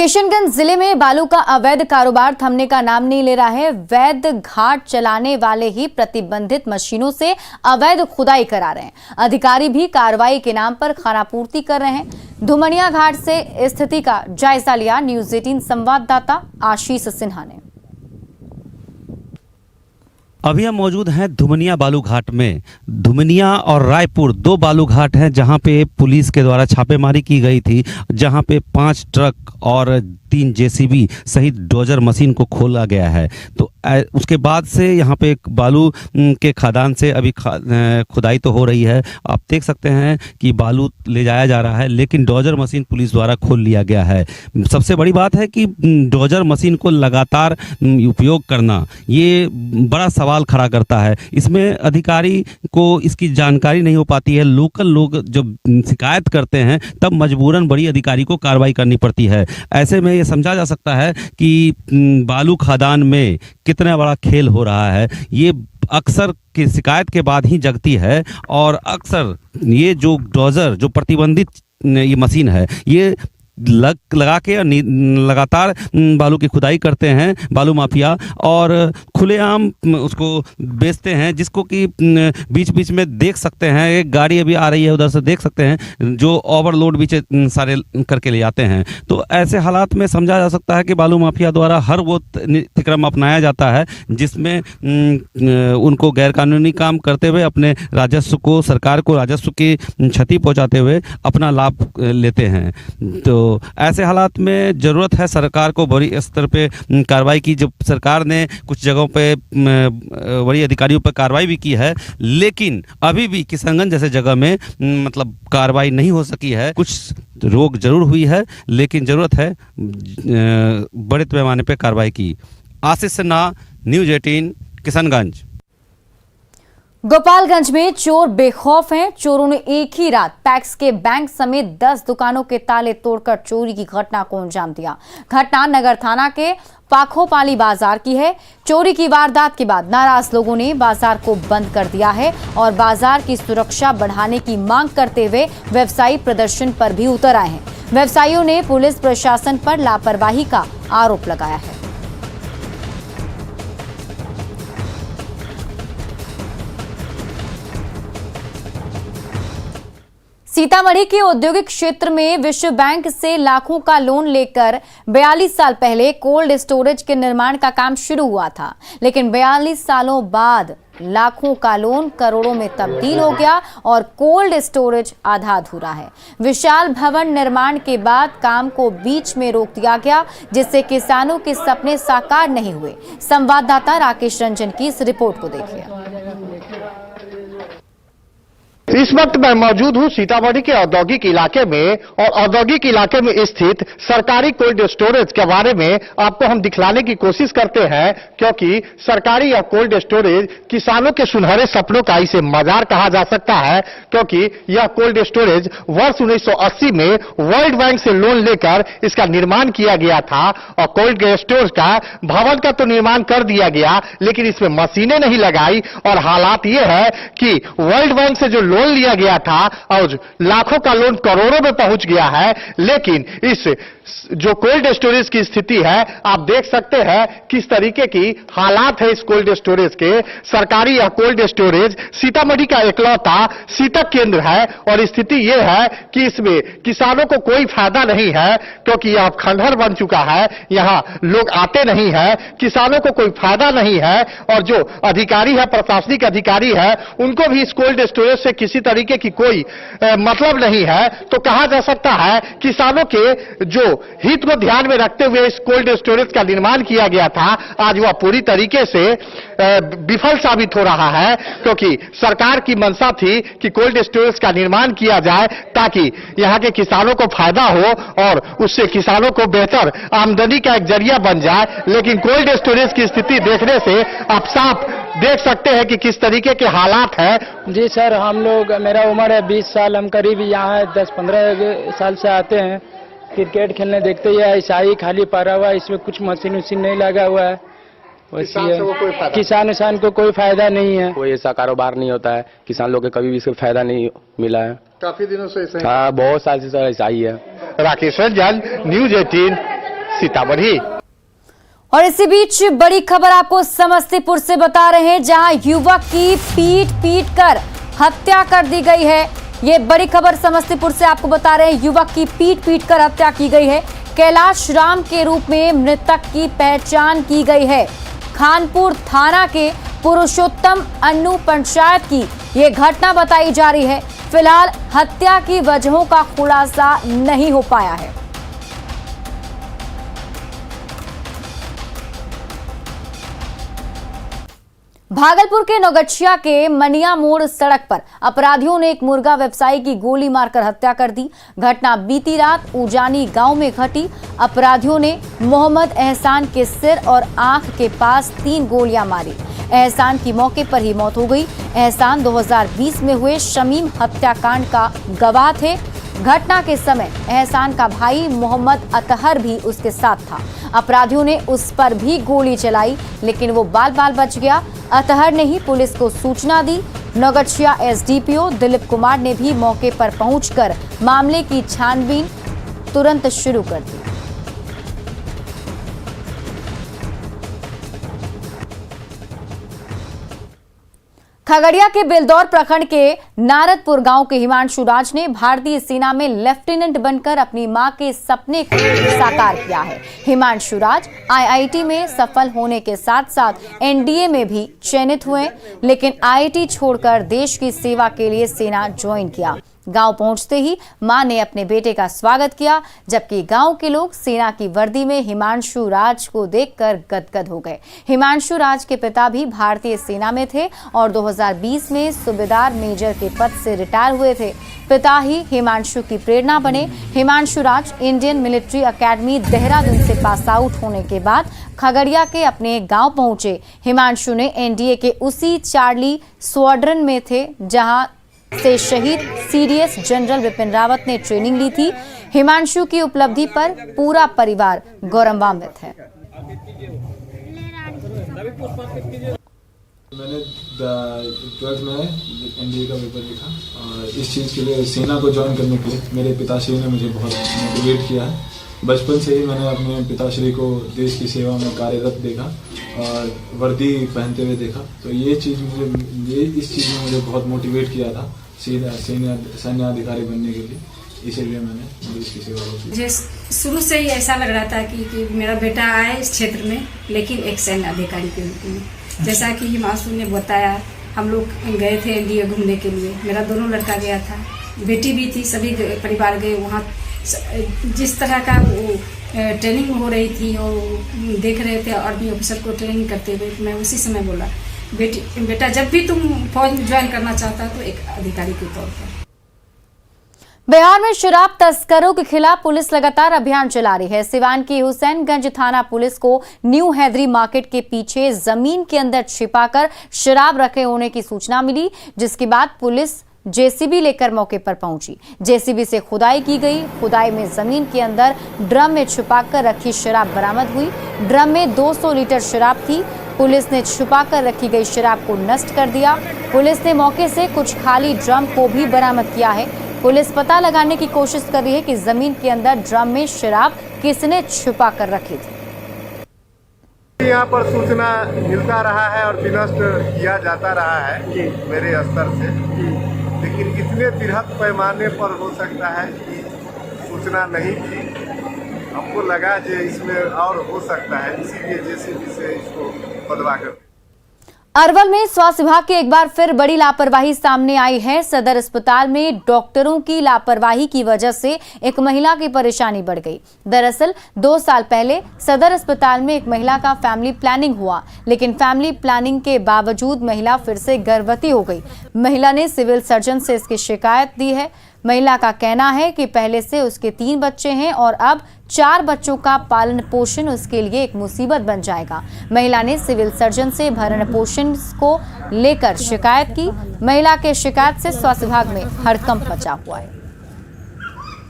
किशनगंज जिले में बालू का अवैध कारोबार थमने का नाम नहीं ले रहा है। वैध घाट चलाने वाले ही प्रतिबंधित मशीनों से अवैध खुदाई करा रहे हैं। अधिकारी भी कार्रवाई के नाम पर खानापूर्ति कर रहे हैं। धुमनिया घाट से स्थिति का जायजा लिया न्यूज़ 18 संवाददाता आशीष सिन्हा ने। अभी हम मौजूद हैं धुमनिया बालू घाट में। धुमनिया और रायपुर दो बालू घाट हैं जहां पे पुलिस के द्वारा छापेमारी की गई थी, जहां पे 5 ट्रक और 3 जेसीबी सहित डोजर मशीन को खोला गया है। तो उसके बाद से यहाँ पे बालू के खदान से अभी खुदाई तो हो रही है। आप देख सकते हैं कि बालू ले जाया जा रहा है, लेकिन डोजर मशीन पुलिस द्वारा खोल लिया गया है। सबसे बड़ी बात है कि डोजर मशीन को लगातार उपयोग करना ये बड़ा सवाल खड़ा करता है। इसमें अधिकारी को इसकी जानकारी नहीं हो पाती है। लोकल लोग जब शिकायत करते हैं तब मजबूरन बड़ी अधिकारी को कार्रवाई करनी पड़ती है। ऐसे में ये समझा जा सकता है कि बालू खदान में कितना बड़ा खेल हो रहा है। ये अक्सर की शिकायत के बाद ही जगती है और अक्सर ये जो डोजर जो प्रतिबंधित ये मशीन है ये लगा के लगातार बालू की खुदाई करते हैं बालू माफिया, और खुलेआम उसको बेचते हैं, जिसको कि बीच बीच में देख सकते हैं। एक गाड़ी अभी आ रही है उधर से, देख सकते हैं जो ओवरलोड बीच सारे करके ले जाते हैं। तो ऐसे हालात में समझा जा सकता है कि बालू माफिया द्वारा हर वो अतिक्रम अपनाया जाता है जिसमें उनको गैरकानूनी काम करते हुए अपने राजस्व को, सरकार को राजस्व की क्षति पहुंचाते हुए अपना लाभ लेते हैं। तो ऐसे हालात में जरूरत है सरकार को बड़ी स्तर पे कार्रवाई की। जब सरकार ने कुछ जगहों पे बड़ी अधिकारियों पर कार्रवाई भी की है, लेकिन अभी भी किशनगंज जैसे जगह में मतलब कार्रवाई नहीं हो सकी है। कुछ रोक जरूर हुई है, लेकिन जरूरत है बड़े पैमाने पे कार्रवाई की। आशीष सिन्हा, न्यूज़ 18 किशनगंज। गोपालगंज में चोर बेखौफ हैं। चोरों ने एक ही रात पैक्स के बैंक समेत 10 दुकानों के ताले तोड़कर चोरी की घटना को अंजाम दिया। घटना नगर थाना के पाखोपाली बाजार की है। चोरी की वारदात के बाद नाराज लोगों ने बाजार को बंद कर दिया है और बाजार की सुरक्षा बढ़ाने की मांग करते हुए व्यवसायी प्रदर्शन पर भी उतर आए हैं। व्यवसायियों ने पुलिस प्रशासन पर लापरवाही का आरोप लगाया है। सीतामढ़ी के औद्योगिक क्षेत्र में विश्व बैंक से लाखों का लोन लेकर 42 साल पहले कोल्ड स्टोरेज के निर्माण का काम शुरू हुआ था, लेकिन 42 सालों बाद लाखों का लोन करोड़ों में तब्दील हो गया और कोल्ड स्टोरेज आधा अधूरा है। विशाल भवन निर्माण के बाद काम को बीच में रोक दिया गया, जिससे किसानों के सपने साकार नहीं हुए। संवाददाता राकेश रंजन की इस रिपोर्ट को देखिए। इस वक्त मैं मौजूद हूं सीतामढ़ी के औद्योगिक इलाके में, और औद्योगिक इलाके में स्थित सरकारी कोल्ड स्टोरेज के बारे में आपको हम दिखलाने की कोशिश करते हैं, क्योंकि सरकारी या कोल्ड स्टोरेज किसानों के सुनहरे सपनों का इसे मजार कहा जा सकता है, क्योंकि यह कोल्ड स्टोरेज वर्ष 1980 में वर्ल्ड बैंक से लोन लेकर इसका निर्माण किया गया था। और कोल्ड स्टोरेज का भवन का तो निर्माण कर दिया गया, लेकिन इसमें मशीनें नहीं लगाई। और हालात ये है कि वर्ल्ड बैंक से जो लोन लिया गया था और लाखों का लोन करोड़ों में पहुंच गया है, लेकिन इस जो कोल्ड स्टोरेज की स्थिति है आप देख सकते हैं किस तरीके की हालात है इस कोल्ड स्टोरेज के। सरकारी या कोल्ड स्टोरेज सीतामढ़ी का इकलौता शीतक केंद्र है, और स्थिति यह है कि इसमें किसानों को कोई फायदा नहीं है, क्योंकि यह खंडहर बन चुका है। यहां लोग आते नहीं है, किसानों को कोई फायदा नहीं है, और जो अधिकारी है, प्रशासनिक अधिकारी है, उनको भी इस कोल्ड स्टोरेज से किसी तरीके की कोई मतलब नहीं है। तो कहा जा सकता है किसानों के जो हित को ध्यान में रखते हुए इस कोल्ड स्टोरेज का निर्माण किया गया था, आज वह पूरी तरीके से विफल साबित हो रहा है, क्योंकि सरकार की मंशा थी कि कोल्ड स्टोरेज का निर्माण किया जाए ताकि यहां के किसानों को फायदा हो और उससे किसानों को बेहतर आमदनी का एक जरिया बन जाए। लेकिन कोल्ड स्टोरेज की स्थिति देखने से आप साफ देख सकते हैं कि किस तरीके के हालात हैं। जी सर, हम लोग, मेरा उम्र है 20 साल, हम करीब यहाँ 10-15 साल से आते हैं क्रिकेट खेलने। देखते ही ऐसा ही खाली पड़ा हुआ है, इसमें कुछ मशीन नहीं लगा हुआ है। किसान को कोई फायदा नहीं है, कोई ऐसा कारोबार नहीं होता है। किसान लोग को कभी भी इसका फायदा नहीं मिला है। काफी दिनों से ऐसा। हाँ, बहुत साल से सर ऐसा ही है। राकेश रंजन, न्यूज़ 18 सीतामढ़ी। और इसी बीच बड़ी खबर आपको समस्तीपुर से बता रहे हैं, जहां युवक की पीट कर हत्या कर दी गई है। ये बड़ी खबर समस्तीपुर से आपको बता रहे हैं, युवक की पीट कर हत्या की गई है। कैलाश राम के रूप में मृतक की पहचान की गई है। खानपुर थाना के पुरुषोत्तम अन्नू पंचायत की ये घटना बताई जा रही है। फिलहाल हत्या की वजहों का खुलासा नहीं हो पाया है। भागलपुर के नौगछिया के मनिया मोड़ सड़क पर अपराधियों ने एक मुर्गा व्यवसायी की गोली मारकर हत्या कर दी। घटना बीती रात उजानी गांव में घटी। अपराधियों ने मोहम्मद एहसान के सिर और आंख के पास 3 गोलियां मारी। एहसान की मौके पर ही मौत हो गई। एहसान 2020 में हुए शमीम हत्याकांड का गवाह थे। घटना के समय एहसान का भाई मोहम्मद अतहर भी उसके साथ था। अपराधियों ने उस पर भी गोली चलाई, लेकिन वो बाल बाल बच गया। अतहर ने ही पुलिस को सूचना दी। नौगछिया एसडीपीओ दिलीप कुमार ने भी मौके पर पहुंचकर मामले की छानबीन तुरंत शुरू कर दी। खगड़िया के बेलदौर प्रखंड के नारदपुर गांव के हिमांशु राज ने भारतीय सेना में लेफ्टिनेंट बनकर अपनी मां के सपने को साकार किया है। हिमांशु राज आईआईटी में सफल होने के साथ साथ एनडीए में भी चयनित हुए, लेकिन आईआईटी छोड़कर देश की सेवा के लिए सेना ज्वाइन किया। गांव पहुंचते ही मां ने अपने बेटे का स्वागत किया, जबकि गांव के लोग सेना की वर्दी में हिमांशु राज को देखकर गदगद हो गए। हिमांशु राज के पिता भी भारतीय सेना में थे और 2020 में सूबेदार मेजर के पद से रिटायर हुए थे। पिता ही हिमांशु की प्रेरणा बने। हिमांशु राज इंडियन मिलिट्री एकेडमी देहरादून से पास आउट होने के बाद खगड़िया के अपने गांव पहुंचे। हिमांशु ने एनडीए के उसी चार्ली स्क्वाड्रन में थे जहां से शहीद सीडीएस जनरल बिपिन रावत ने ट्रेनिंग ली थी। हिमांशु की उपलब्धि पर पूरा परिवार गौरवान्वित है। मैंने 12th में एनडीए का पेपर लिखा और इस चीज़ के लिए सेना को ज्वाइन करने के लिए मेरे पिताश्री ने मुझे बहुत मोटिवेट किया है। बचपन से ही मैंने अपने पिताश्री को देश की सेवा में कार्यरत देखा और वर्दी पहनते हुए देखा, तो ये इस चीज़ ने मुझे बहुत मोटिवेट किया था सैन्य अधिकारी बनने के लिए। इसीलिए मैंने देश की सेवा की। मुझे शुरू से ही ऐसा लग रहा था कि मेरा बेटा आए इस क्षेत्र में, लेकिन एक सैन्य अधिकारी के रूप में। जैसा कि हिमांशु ने बताया, हम लोग गए थे एनडीए घूमने के लिए। मेरा दोनों लड़का गया था, बेटी भी थी, सभी परिवार गए। वहाँ जिस तरह का वो ट्रेनिंग हो रही थी और देख रहे थे आर्मी ऑफिसर को ट्रेनिंग करते हुए, मैं उसी समय बोला, बेटा जब भी तुम फौज में ज्वाइन करना चाहता तो एक अधिकारी के तौर पर। बिहार में शराब तस्करों के खिलाफ पुलिस लगातार अभियान चला रही है। सिवान की हुसैनगंज थाना पुलिस को न्यू हैदरी मार्केट के पीछे जमीन के अंदर छिपाकर शराब रखे होने की सूचना मिली, जिसके बाद पुलिस जेसीबी लेकर मौके पर पहुंची। जेसीबी से खुदाई की गई। खुदाई में जमीन के अंदर ड्रम में छुपाकर रखी शराब बरामद हुई। ड्रम में 200 लीटर शराब थी। पुलिस ने छुपाकर रखी गई शराब को नष्ट कर दिया। पुलिस ने मौके से कुछ खाली ड्रम को भी बरामद किया है। पुलिस पता लगाने की कोशिश कर रही है कि जमीन के अंदर ड्रम में शराब किसने छुपा कर रखी थी। यहाँ पर सूचना मिलता रहा है और विनष्ट किया जाता रहा है मेरे स्तर से, लेकिन इतने बृहद पैमाने पर हो सकता है कि सूचना नहीं थी। हमको लगा कि इसमें और हो सकता है, इसीलिए जेसीबी से इसको बदवा कर। अरवल में स्वास्थ्य विभाग की एक बार फिर बड़ी लापरवाही सामने आई है। सदर अस्पताल में डॉक्टरों की लापरवाही की वजह से एक महिला की परेशानी बढ़ गई। दरअसल 2 साल पहले सदर अस्पताल में एक महिला का फैमिली प्लानिंग हुआ, लेकिन फैमिली प्लानिंग के बावजूद महिला फिर से गर्भवती हो गई। महिला ने सिविल सर्जन से इसकी शिकायत दी है। महिला का कहना है कि पहले से उसके 3 बच्चे हैं और अब 4 बच्चों का पालन पोषण उसके लिए एक मुसीबत बन जाएगा। महिला ने सिविल सर्जन से भरण पोषण को लेकर शिकायत की। महिला के शिकायत से स्वास्थ्य विभाग में हड़कंप मचा हुआ है।